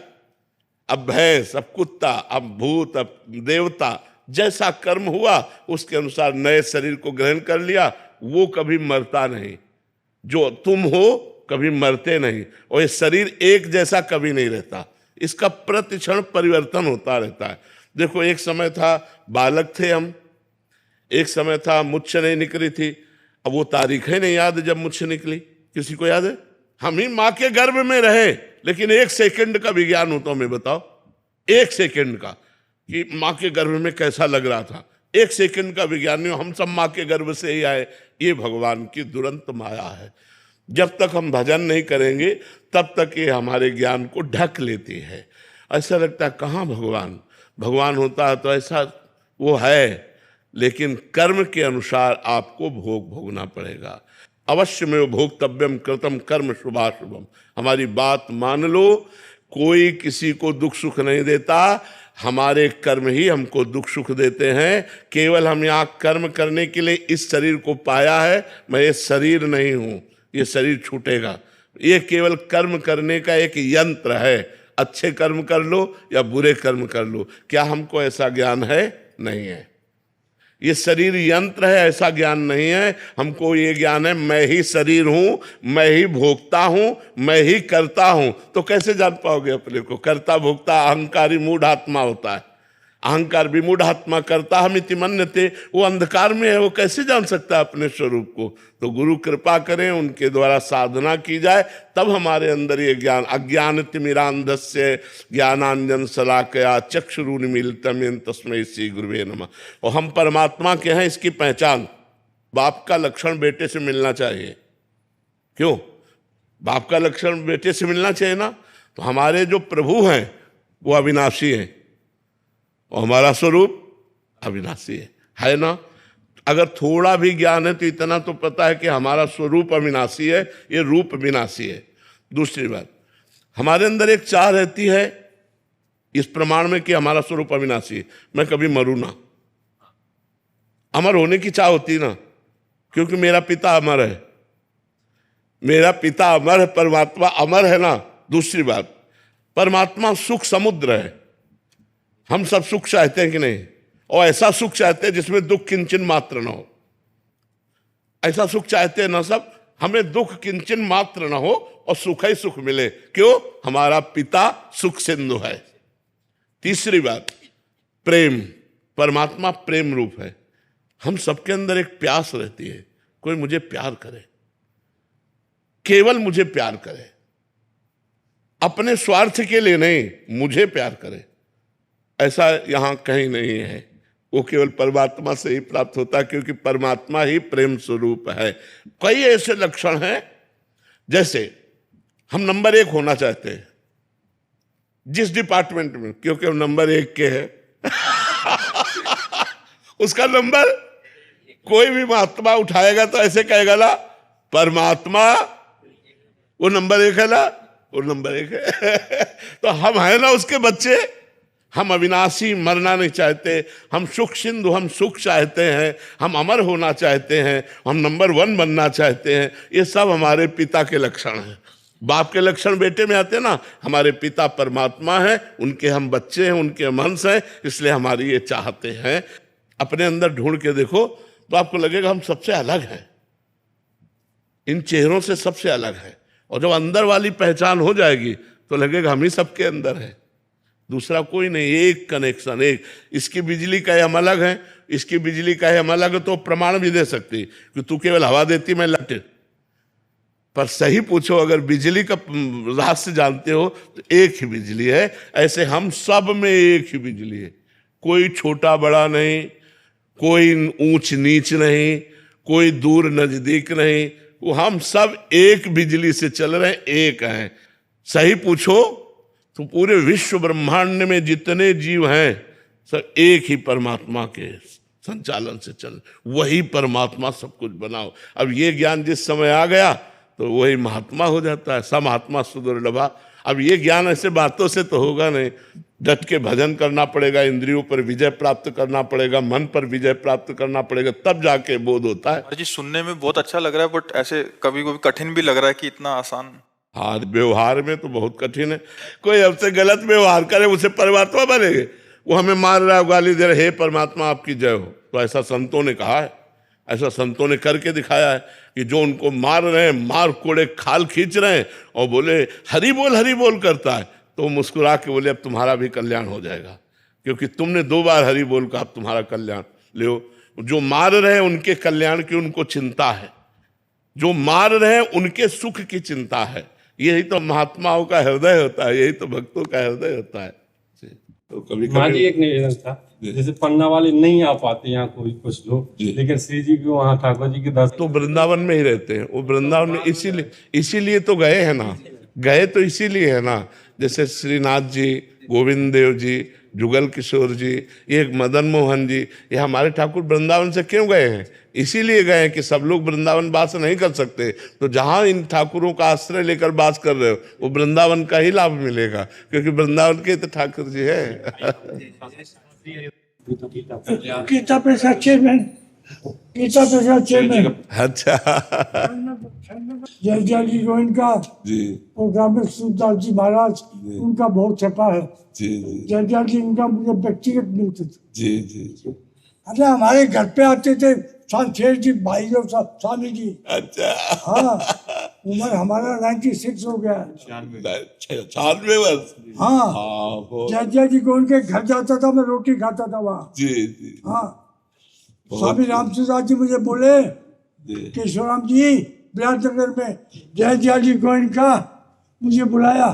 अब भैंस, अब कुत्ता, अब भूत, अब देवता, जैसा कर्म हुआ उसके अनुसार नए शरीर को ग्रहण कर लिया। वो कभी मरता नहीं, जो तुम हो कभी मरते नहीं, और ये शरीर एक जैसा कभी नहीं रहता, इसका प्रतिक्षण परिवर्तन होता रहता है। देखो, एक समय था बालक थे हम, एक समय था मुझसे नहीं निकली थी। अब वो तारीख है नहीं याद जब मुझसे निकली, किसी को याद है? हम ही माँ के गर्भ में रहे, लेकिन एक सेकंड का विज्ञान हो तो हमें बताओ, एक सेकंड का, कि माँ के गर्भ में कैसा लग रहा था। एक सेकंड का विज्ञान नहीं, हम सब माँ के गर्भ से ही आए। ये भगवान की दुरंत माया है। जब तक हम भजन नहीं करेंगे तब तक ये हमारे ज्ञान को ढक लेती है। ऐसा लगता है कहाँ भगवान, भगवान होता है तो ऐसा वो है, लेकिन कर्म के अनुसार आपको भोग भोगना पड़ेगा। अवश्य में भोक्तव्यम कृतम कर्म शुभाशुभम। हमारी बात मान लो, कोई किसी को दुख सुख नहीं देता, हमारे कर्म ही हमको दुख सुख देते हैं। केवल हम यहाँ कर्म करने के लिए इस शरीर को पाया है। मैं ये शरीर नहीं हूँ, ये शरीर छूटेगा। ये केवल कर्म करने का एक यंत्र है। अच्छे कर्म कर लो या बुरे कर्म कर लो, क्या हमको ऐसा ज्ञान है? नहीं है। ये शरीर यंत्र है, ऐसा ज्ञान नहीं है। हमको ये ज्ञान है मैं ही शरीर हूं, मैं ही भोगता हूं, मैं ही करता हूं। तो कैसे जान पाओगे अपने को? करता भोगता अहंकारी मूढ़ आत्मा होता है। अहंकार विमूढ़ आत्मा करता हम इति मन्यते, वो अंधकार में है, वो कैसे जान सकता है अपने स्वरूप को? तो गुरु कृपा करें, उनके द्वारा साधना की जाए, तब हमारे अंदर ये ज्ञान। अज्ञानतिमिरान्धस्य ज्ञानांजन शलाकया चक्षुरुन्मीलितं येन तस्मै श्री गुरुवे नमः। और हम परमात्मा के हैं, इसकी पहचान। बाप का लक्षण बेटे से मिलना चाहिए। क्यों? बाप का लक्षण बेटे से मिलना चाहिए ना। तो हमारे जो प्रभु हैं वो अविनाशी हैं और हमारा स्वरूप अविनाशी है ना। अगर थोड़ा भी ज्ञान है तो इतना तो पता है कि हमारा स्वरूप अविनाशी है, ये रूप विनाशी है। दूसरी बात, हमारे अंदर एक चाह रहती है इस प्रमाण में कि हमारा स्वरूप अविनाशी है, मैं कभी मरूं ना। अमर होने की चाह होती ना, क्योंकि मेरा पिता अमर है, मेरा पिता अमर है, परमात्मा अमर है ना। दूसरी बात, परमात्मा सुख समुद्र है। हम सब सुख चाहते हैं कि नहीं? और ऐसा सुख चाहते हैं जिसमें दुख किंचन मात्र ना हो। ऐसा सुख चाहते हैं ना सब, हमें दुख किंचन मात्र ना हो और सुख ही सुख मिले। क्यों? हमारा पिता सुख सिंधु है। तीसरी बात, प्रेम। परमात्मा प्रेम रूप है। हम सबके अंदर एक प्यास रहती है, कोई मुझे प्यार करे, केवल मुझे प्यार करे, अपने स्वार्थ के लिए नहीं, मुझे प्यार करे। ऐसा यहां कहीं नहीं है। वो केवल परमात्मा से ही प्राप्त होता है, क्योंकि परमात्मा ही प्रेम स्वरूप है। कई ऐसे लक्षण हैं जैसे हम नंबर 1 होना चाहते हैं जिस डिपार्टमेंट में, क्योंकि हम नंबर 1 के हैं उसका नंबर कोई भी महात्मा उठाएगा तो ऐसे कहेगा ना, परमात्मा वो नंबर 1 है ना, वो नंबर 1 है तो हम है ना उसके बच्चे। हम अविनाशी मरना नहीं चाहते, हम सुख सिंधु, हम सुख चाहते हैं, हम अमर होना चाहते हैं, हम नंबर 1 बनना चाहते हैं। ये सब हमारे पिता के लक्षण हैं। बाप के लक्षण बेटे में आते हैं ना, हमारे पिता परमात्मा है, उनके हम बच्चे हैं, उनके हम अंश हैं, इसलिए हमारी ये चाहते हैं। अपने अंदर ढूंढ के देखो तो आपको लगेगा हम सबसे अलग हैं, इन चेहरों से सबसे अलग है। और जब अंदर वाली पहचान हो जाएगी तो लगेगा हम ही सबके अंदर है, दूसरा कोई नहीं, एक कनेक्शन, एक। इसकी बिजली का हम अलग है, इसकी बिजली का हम अलग है, तो प्रमाण भी दे सकती कि तू केवल हवा देती, मैं लाइट। पर सही पूछो, अगर बिजली का रहस्य जानते हो तो एक ही बिजली है। ऐसे हम सब में एक ही बिजली है, कोई छोटा बड़ा नहीं, कोई ऊंच नीच नहीं, कोई दूर नजदीक नहीं, वो हम सब एक बिजली से चल रहे हैं, एक हैं। सही पूछो तो पूरे विश्व ब्रह्मांड में जितने जीव हैं सब एक ही परमात्मा के संचालन से चल, वही परमात्मा सब कुछ बनाओ। अब ये ज्ञान जिस समय आ गया तो वही महात्मा हो जाता है, सब महात्मा सुदुर्लभा। अब ये ज्ञान ऐसे बातों से तो होगा नहीं, डट के भजन करना पड़ेगा, इंद्रियों पर विजय प्राप्त करना पड़ेगा, मन पर विजय प्राप्त करना पड़ेगा, तब जाके बोध होता है। जी सुनने में बहुत अच्छा लग रहा है, बट ऐसे कभी कभी कठिन भी लग रहा है कि इतना आसान। हाँ, व्यवहार में तो बहुत कठिन है। कोई हमसे गलत व्यवहार करे उसे परमात्मा बनेंगे, वो हमें मार रहा है, गाली दे रहा है, हे परमात्मा आपकी जय हो। तो ऐसा संतों ने कहा है, ऐसा संतों ने करके दिखाया है कि जो उनको मार रहे हैं, मार कोड़े खाल खींच रहे हैं, और बोले हरि बोल करता है, तो मुस्कुरा के बोले अब तुम्हारा भी कल्याण हो जाएगा, क्योंकि तुमने 2 बार हरि बोल का, अब तुम्हारा कल्याण ले। जो मार रहे हैं उनके कल्याण की उनको चिंता है, जो मार रहे हैं उनके सुख की चिंता है। यही तो महात्माओं का हृदय होता है, यही तो भक्तों का हृदय होता है। तो कभी माँ जी कभी एक निवेदन था, जैसे पन्ना वाले नहीं आ पाते यहाँ कोई कुछ लोग, लेकिन श्री जी के वहाँ ठाकुर जी के दर्शन तो वृंदावन में ही रहते हैं, वो वृंदावन में इसीलिए तो गए हैं ना, गए तो इसीलिए है ना। जैसे श्रीनाथ जी, गोविंद देव जी, जुगल किशोर जी, ये मदन मोहन जी, ये हमारे ठाकुर वृंदावन से क्यों गए हैं? इसीलिए गए हैं कि सब लोग वृंदावन वास नहीं कर सकते, तो जहाँ इन ठाकुरों का आश्रय लेकर वास कर रहे हो वो वृंदावन का ही लाभ मिलेगा, क्योंकि वृंदावन के तो ठाकुर जी है। गीता प्रसाद चेयरमैन, गीता प्रसाद चेयरमैन। अच्छा जय जय जी गोविंद का जी, और ग्रामीण सूरदास जी महाराज, उनका बहुत छपा है। जी जी जय जय जी इनका मुझे व्यक्तिगत मिलते थे। जी जी। अरे हमारे घर पे आते थे शेर जी, भाई जो स्वामी जी। अच्छा, हाँ, उम्र हमारा 96 हो गया है। 96 वर्ष। हाँ, जय जय जी गोविंद के घर जाता था, मैं रोटी खाता था वहाँ। जी जी। हाँ, स्वामी रामसूरदास जी मुझे बोले केशवराम जी विराटनगर में जय जय जी गोविंद का मुझे बुलाया,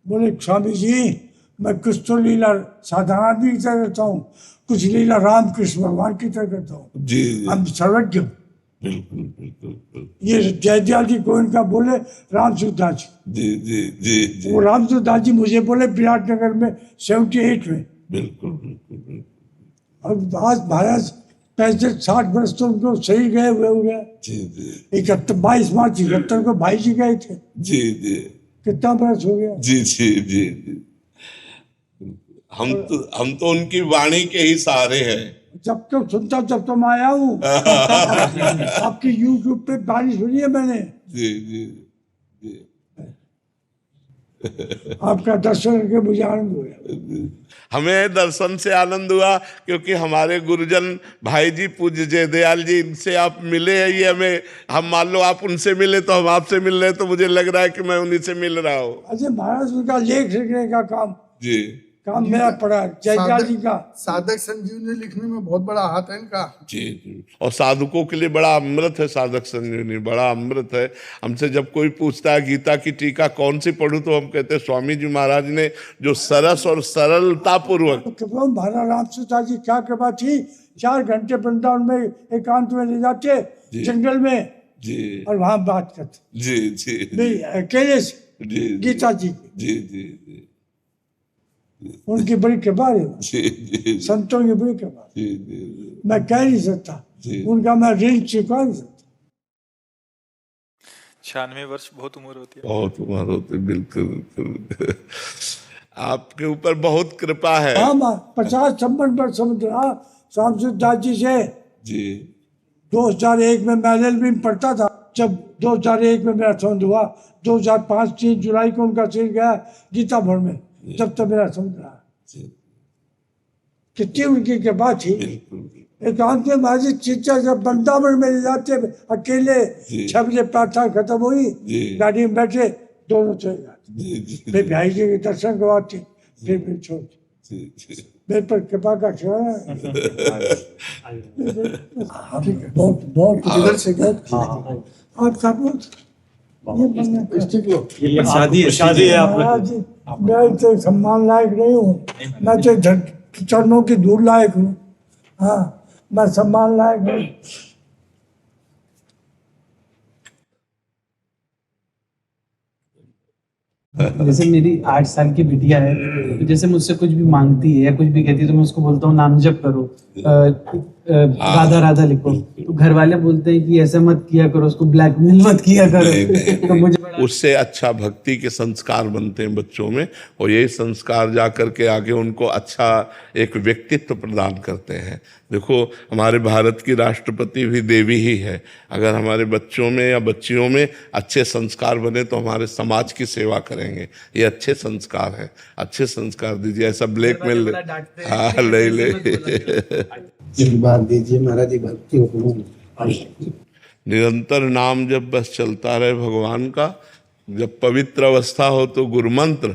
बोले स्वामी जी मैं कुछ तो लीला साधारण आदमी की तरह करता हूँ, कुछ लीला राम कृष्ण भगवान की तरह करता हूँ, जी हम सर्वज्ञ। बिल्कुल बिल्कुल। ये जय जय जी गोविंद का बोले रामसूरदास जी जी जी जी। वो रामसूरदास जी मुझे बोले विराटनगर में 78 में। बिल्कुल बिल्कुल बिल्कुल। और आज महाराज 65-60 वर्ष तो उनको सही गए हुए हो गया। जी जी 22 मार्च 71 को भाई जी गए थे। जी जी। कितना बरस हो गया? जी जी जी जी। हम तो उनकी वाणी के ही सहारे हैं। जब तक सुनता जब तो मैं आया हूँ। आपकी YouTube पे वाणी सुनी है मैंने। जी जी जी। आपका दर्शन करके मुझे आनंद हुआ। हमें दर्शन से आनंद हुआ क्योंकि हमारे गुरुजन भाई जी पूज्य जयदयाल जी, इनसे आप मिले हैं। ये हमें, हम मान लो आप उनसे मिले तो हम आपसे मिल रहे, तो मुझे लग रहा है कि मैं उन्हीं से मिल रहा हूँ। अच्छा, महाराज उनका लेख लिखने का जी काम मेरा पड़ा, जयदयाल जी का। साधक संजीवनी लिखने में बहुत बड़ा हाथ है इनका। जी जी। और साधकों के लिए बड़ा अमृत है साधक संजीवनी, बड़ा अमृत है। हमसे जब कोई पूछता है गीता की टीका कौन सी पढ़ूं, तो हम कहते हैं स्वामी जी महाराज ने जो सरस और सरलता पूर्वक। महाराज रामसूरदास जी क्या कृपा थी, 4 घंटे वृंदावन में एकांत में ले जाते जंगल में, जी और वहां बात करते जी जी नहीं अकेले से जी गीता जी की जी जी जी उनकी बड़ी कृपा है, जी जी संतों की बड़ी कृपा। जी जी मैं कह नहीं सकता जी। उनका मैं ऋण चुका नहीं सकता। 96 वर्ष बहुत उम्र होती है। बहुत उम्र होती, बिल्कुल बिल्कुल। आपके ऊपर बहुत कृपा है। हाँ मैं 50-56 वर्ष समझ रहा शामसुद दास जी से जी 2001 में मैं LLB में पढ़ता था। जब 2001 में मेरा संबंध हुआ, 2005 3 जुलाई को उनका सिर गया गीता भवन में, जब तक मेरा समझ रहा। जी कितनी उनकी कृपा थी। बिल्कुल एकांत में महाराज चिच्चा जब वृंदावन में ले जाते अकेले, जी। 6 बजे प्रार्थना खत्म हुई, जी। गाड़ी में बैठे दोनों चले जाते, जी जी फिर भाई जी के दर्शन करवाते, फिर छोड़ते। जी जी मेरे पर कृपा का क्षण है। बहुत बहुत इधर से बहुत आपका बहुत ये बनना शादी है आप महाराज जी, मैं तो सम्मान लायक नहीं हूँ, मैं तो चरणों की धूल लायक हूँ। हाँ मैं सम्मान लायक नहीं। जैसे मेरी 8 साल की बिटिया है, तो जैसे मुझसे कुछ भी मांगती है या कुछ भी कहती है तो मैं उसको बोलता हूँ नाम जप करो, राधा राधा लिखो। तो घर वाले बोलते हैं कि ऐसा मत किया करो, उसको ब्लैकमेल मत किया करो। तो मुझे उससे अच्छा भक्ति के संस्कार बनते हैं बच्चों में, और यही संस्कार जा करके आगे उनको अच्छा एक व्यक्तित्व प्रदान करते हैं। देखो हमारे भारत की राष्ट्रपति भी देवी ही है। अगर हमारे बच्चों में या बच्चियों में अच्छे संस्कार बने तो हमारे समाज की सेवा करेंगे। ये अच्छे संस्कार है, अच्छे संस्कार दीजिए। ऐसा ब्लैकमेल हाँ ले ले बात दीजिए महाराज जी, भक्ति हुकुम। निरंतर नाम जब बस चलता रहे भगवान का। जब पवित्र अवस्था हो तो गुरु मंत्र,